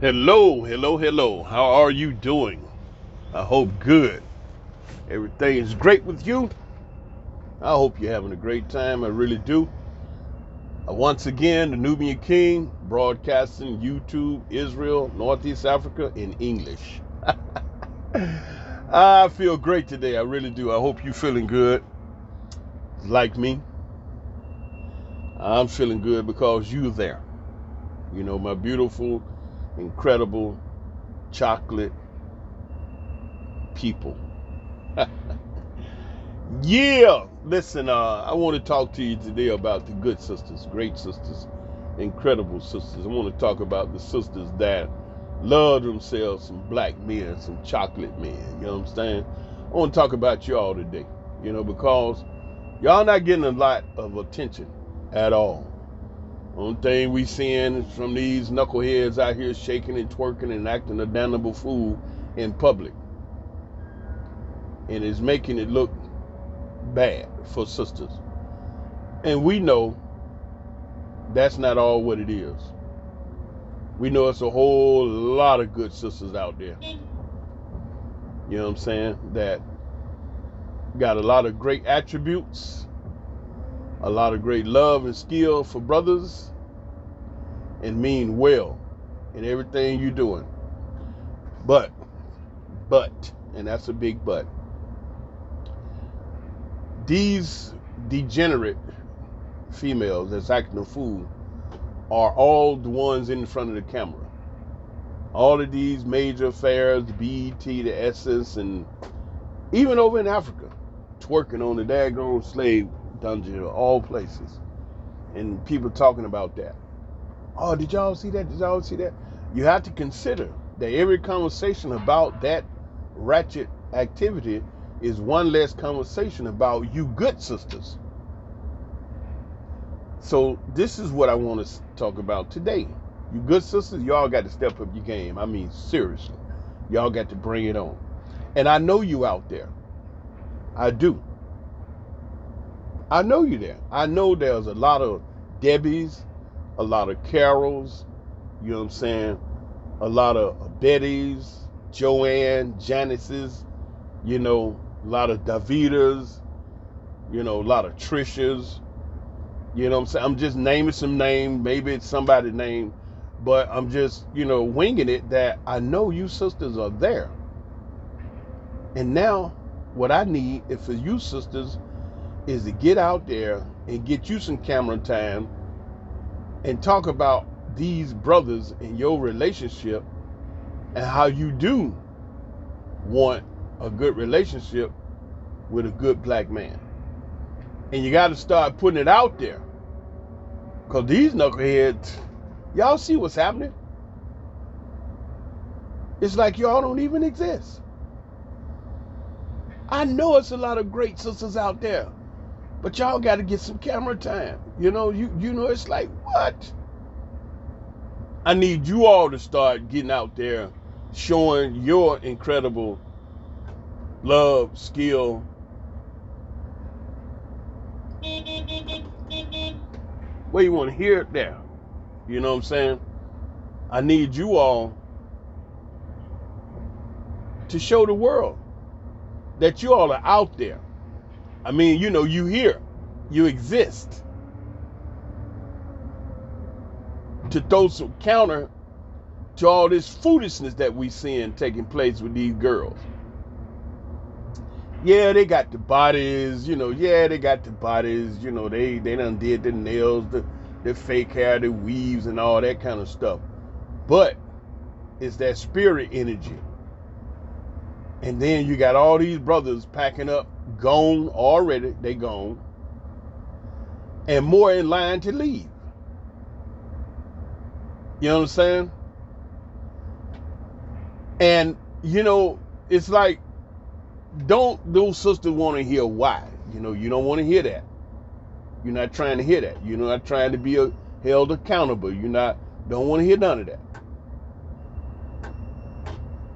Hello, hello, hello. How are you doing? I hope good. Everything is great with you. I hope you're having a great time. I really do. Once again, the Nubian King, broadcasting YouTube, Israel, Northeast Africa in English. I feel great today. I really do. I hope you're feeling good. Like me, I'm feeling good because you're there. You know, my beautiful, incredible chocolate people. Yeah, listen, I want to talk to you today about the good sisters, great sisters, incredible sisters. I want to talk about the sisters that love themselves, some black men, some chocolate men. You know what I'm saying? I want to talk about y'all today, because y'all not getting a lot of attention at all. Only thing we seeing from these knuckleheads out here shaking and twerking and acting a damnable fool in public, and it's making it look bad for sisters. And we know that's not all what it is. We know it's a whole lot of good sisters out there. You know what I'm saying? That got a lot of great attributes, a lot of great love and skill for brothers, and mean well in everything you're doing. But, and that's a big but, these degenerate females that's acting a fool are all the ones in front of the camera. All of these major affairs, the BET, the Essence, and even over in Africa, twerking on the daggone slave dungeon of all places. And people talking about that. Oh, did y'all see that? Did y'all see that? You have to consider that every conversation about that ratchet activity is one less conversation about you good sisters. So this is what I want to talk about today. You good sisters, y'all got to step up your game. I mean, seriously. Y'all got to bring it on. And I know you out there. I do. I know you there. I know there's a lot of Debbies, a lot of Carols, you know what I'm saying? A lot of Bettys, Joanne, Janices, a lot of Davidas, a lot of Trishas, you know what I'm saying? I'm just naming some names. Maybe it's somebody's name, but I'm just, winging it that I know you sisters are there. And now what I need is for you sisters is to get out there and get you some camera time and talk about these brothers in your relationship and how you do want a good relationship with a good black man. And you got to start putting it out there. Because these knuckleheads, y'all see what's happening? It's like y'all don't even exist. I know it's a lot of great sisters out there, but y'all got to get some camera time. It's like, what? I need you all to start getting out there showing your incredible love, skill. Well, you want to hear it there. You know what I'm saying? I need you all to show the world that you all are out there. I mean, you here. You exist. To throw some counter to all this foolishness that we seeing taking place with these girls. Yeah, they got the bodies, they got the bodies, they done did the nails, the fake hair, the weaves and all that kind of stuff. But it's that spirit energy. And then you got all these brothers packing up, gone already, they gone, and more in line to leave. You know what I'm saying? And, it's like, don't those sisters want to hear why? You don't want to hear that. You're not trying to hear that. You're not trying to be held accountable. Don't want to hear none of that.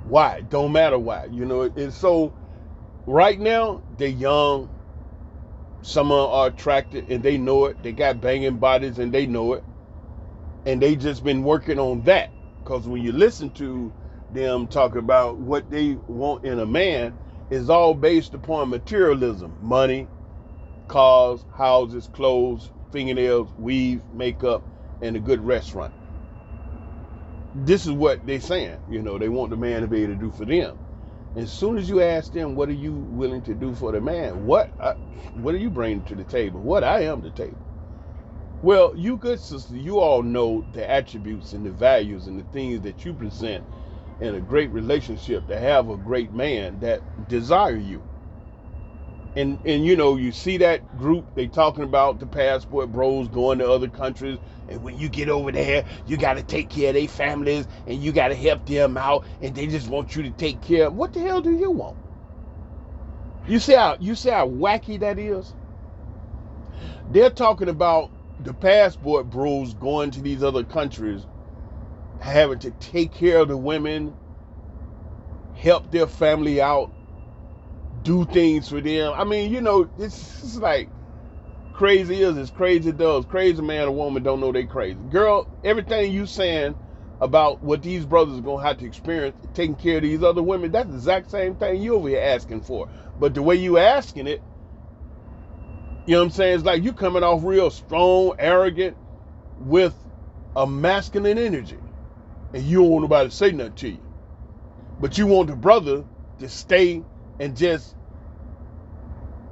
Why? Don't matter why. It's so right now they're young. Some of them are attracted and they know it. They got banging bodies and they know it. And they just been working on that. Because when you listen to them talk about what they want in a man, is all based upon materialism: money, cars, houses, clothes, fingernails, weave, makeup, and a good restaurant. This is what they're saying. They want the man to be able to do for them. As soon as you ask them, what are you willing to do for the man? What are you bringing to the table? What I am to the table. Well, you good sister, you all know the attributes and the values and the things that you present in a great relationship to have a great man that desire you. And you see that group, they talking about the passport bros going to other countries, and when you get over there, you got to take care of their families, and you got to help them out, and they just want you to take care of. What the hell do you want? You see how wacky that is? They're talking about the passport bros going to these other countries, having to take care of the women, help their family out, do things for them. I mean, it's like crazy is as crazy does. Crazy man or woman don't know they crazy. Girl, everything you saying about what these brothers are going to have to experience taking care of these other women, that's the exact same thing you over here asking for. But the way you asking it, you know what I'm saying? It's like you coming off real strong, arrogant, with a masculine energy. And you don't want nobody to say nothing to you. But you want the brother to stay and just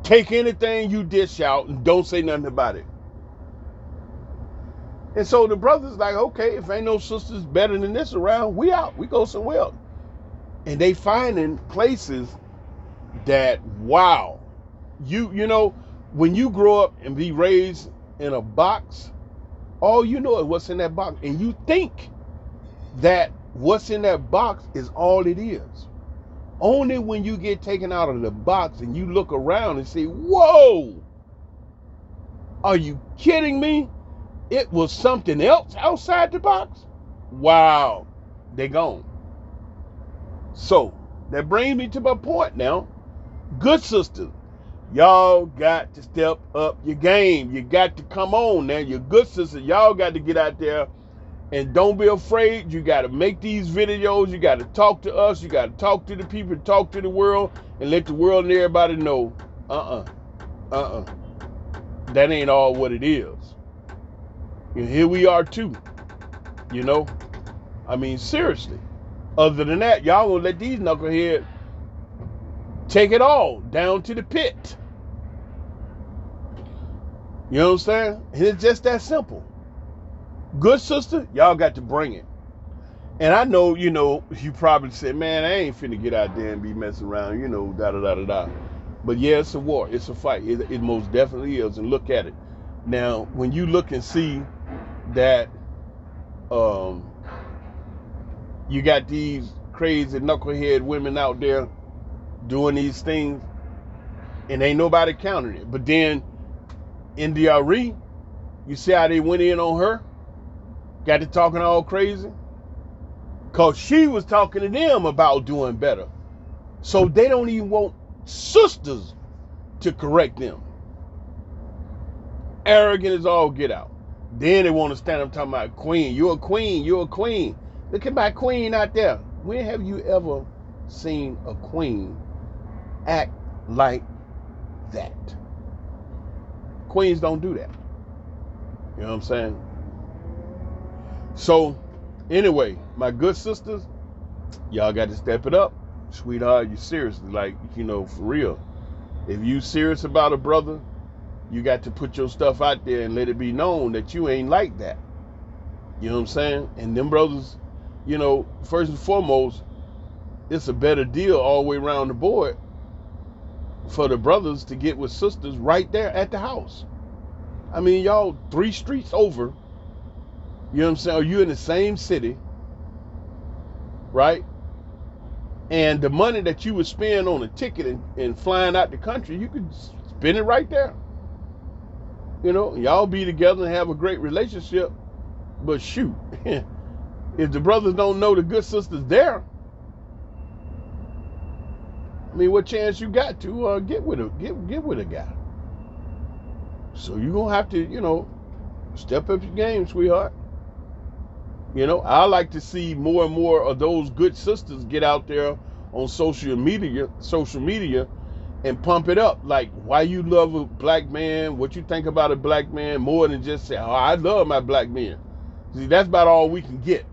take anything you dish out and don't say nothing about it. And so the brother's like, okay, if ain't no sisters better than this around, we out. We go somewhere else. And they finding places that, wow, you know, when you grow up and be raised in a box, all you know is what's in that box. And you think that what's in that box is all it is. Only when you get taken out of the box and you look around and say, whoa, are you kidding me? It was something else outside the box? Wow, they gone. So that brings me to my point now. Good sisters, y'all got to step up your game. You got to come on now. You're good sisters. Y'all got to get out there. And don't be afraid. You got to make these videos. You got to talk to us. You got to talk to the people, talk to the world, and let the world and everybody know, that ain't all what it is. And here we are too, I mean, seriously. Other than that, y'all gonna let these knuckleheads take it all down to the pit. You know what I'm saying? And it's just that simple. Good sister, y'all got to bring it. And I know, you probably said, man, I ain't finna get out there and be messing around, da-da-da-da-da. But yeah, it's a war. It's a fight. It most definitely is. And look at it. Now, when you look and see that you got these crazy knucklehead women out there doing these things, and ain't nobody counting it. But then, India.Arie, you see how they went in on her? Got to talking all crazy? Because she was talking to them about doing better. So they don't even want sisters to correct them. Arrogant as all get out. Then they want to stand up talking about queen. You're a queen. You're a queen. Look at my queen out there. When have you ever seen a queen act like that? Queens don't do that. You know what I'm saying? So, anyway, my good sisters, y'all got to step it up. Sweetheart, you seriously, for real. If you serious about a brother, you got to put your stuff out there and let it be known that you ain't like that. You know what I'm saying? And them brothers, first and foremost, it's a better deal all the way around the board for the brothers to get with sisters right there at the house. I mean, y'all 3 streets over. You know what I'm saying? Are you in the same city, right? And the money that you would spend on a ticket and flying out the country, you could spend it right there. Y'all be together and have a great relationship. But shoot, if the brothers don't know the good sister's there, I mean, what chance you got to get with a guy? So you're gonna have to, step up your game, sweetheart. You know, I like to see more and more of those good sisters get out there on social media and pump it up. Like, why you love a black man, what you think about a black man, more than just say, oh, I love my black man. See, that's about all we can get,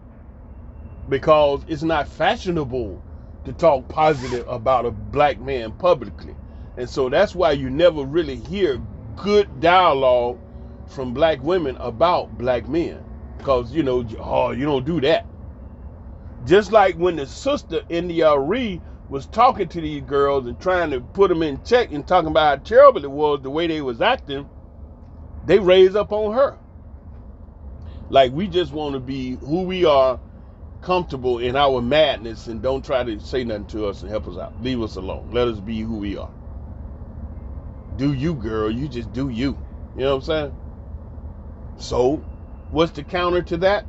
because it's not fashionable to talk positive about a black man publicly. And so that's why you never really hear good dialogue from black women about black men. Because, oh, you don't do that. Just like when the sister in the RE was talking to these girls and trying to put them in check and talking about how terrible it was the way they was acting, they raised up on her. Like, we just want to be who we are, comfortable in our madness, and don't try to say nothing to us and help us out. Leave us alone. Let us be who we are. Do you, girl. You just do you. You know what I'm saying? So, what's the counter to that?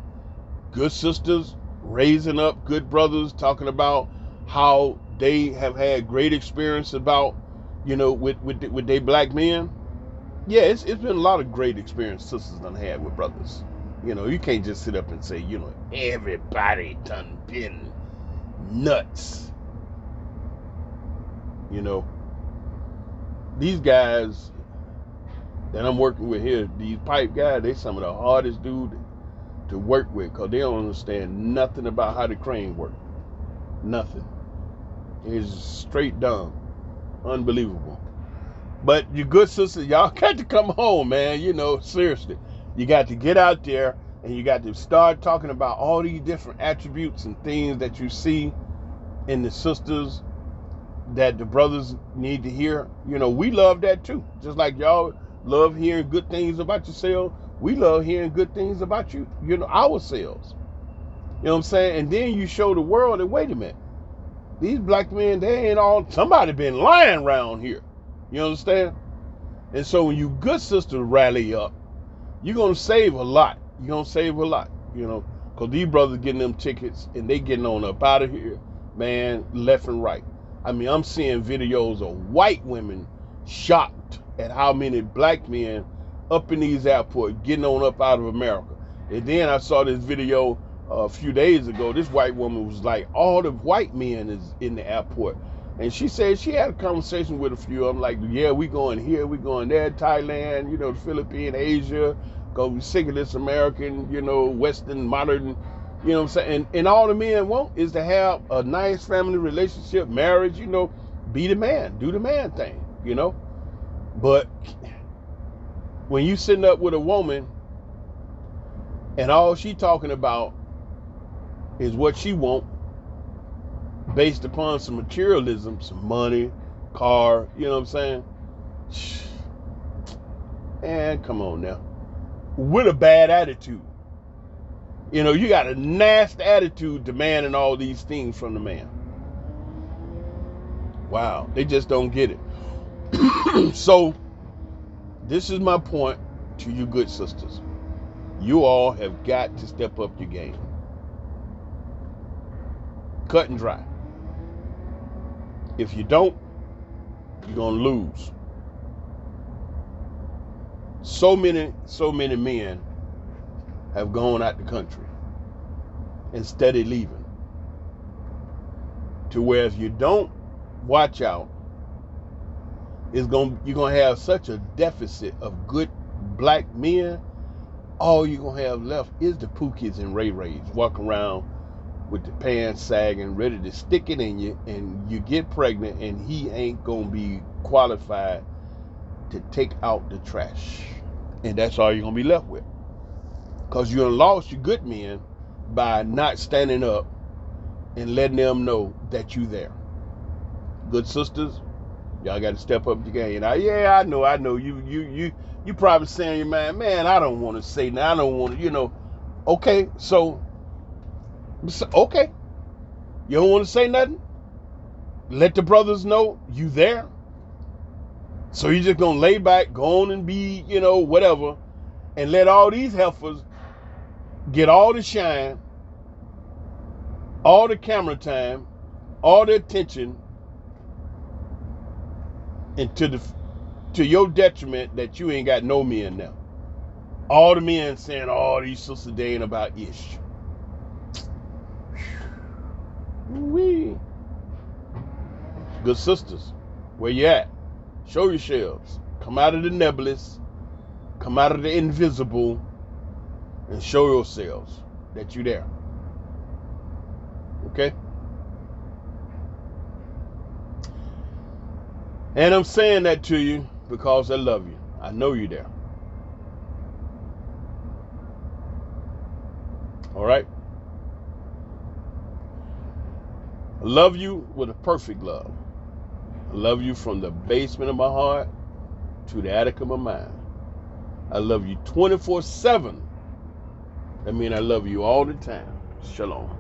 Good sisters raising up good brothers, talking about how they have had great experience about, with their black men. Yeah, it's been a lot of great experience sisters done had with brothers. You can't just sit up and say, everybody done been nuts. These guys that I'm working with here, these pipe guys, they some of the hardest dudes to work with, because they don't understand nothing about how the crane work. Nothing. It's straight dumb. Unbelievable. But you good sisters, y'all got to come home, man. Seriously. You got to get out there and you got to start talking about all these different attributes and things that you see in the sisters that the brothers need to hear. We love that too. Just like y'all love hearing good things about yourself, we love hearing good things about you, ourselves. You know what I'm saying? And then you show the world that, wait a minute, these black men, they ain't all, somebody been lying around here. You understand? And so when you good sisters rally up, you're going to save a lot. You're going to save a lot, because these brothers getting them tickets and they getting on up out of here, man, left and right. I mean, I'm seeing videos of white women shocked at how many black men up in these airports getting on up out of America. And then I saw this video a few days ago. This white woman was like, all the white men is in the airport. And she said she had a conversation with a few of them, like, yeah, we going here, we going there, Thailand, the Philippines, Asia, because we sick of this American, Western, modern, you know what I'm saying? And all the men want is to have a nice family relationship, marriage, be the man, do the man thing, But when you sitting up with a woman and all she talking about is what she want, based upon some materialism, some money, car, you know what I'm saying? And come on now. With a bad attitude. You got a nasty attitude demanding all these things from the man. Wow, they just don't get it. So, this is my point to you good sisters. You all have got to step up your game. Cut and dry. If you don't, you're going to lose. So many men have gone out the country instead of leaving. To where if you don't watch out, you're going to have such a deficit of good black men. All you're going to have left is the Pookies and Ray Rays walking around with the pants sagging, ready to stick it in you, and you get pregnant, and he ain't gonna be qualified to take out the trash. And that's all you're gonna be left with. Because you done lost your good men by not standing up and letting them know that you there. Good sisters, y'all got to step up your game. Now, yeah, I know. You probably saying in your mind, man, I don't want to say that. I don't want to, Okay, so, okay. You don't want to say nothing? Let the brothers know you there. So you're just going to lay back, go on and be, whatever, and let all these heifers get all the shine, all the camera time, all the attention, and to your detriment that you ain't got no men now. All the men saying, oh, these sisters, they ain't about ish. Good sisters, where you at? Show yourselves. Come out of the nebulous, come out of the invisible, and show yourselves that you're there. Okay? And I'm saying that to you because I love you. I know you're there. All right? I love you with a perfect love. I love you from the basement of my heart to the attic of my mind. I love you 24/7. That means I love you all the time. Shalom.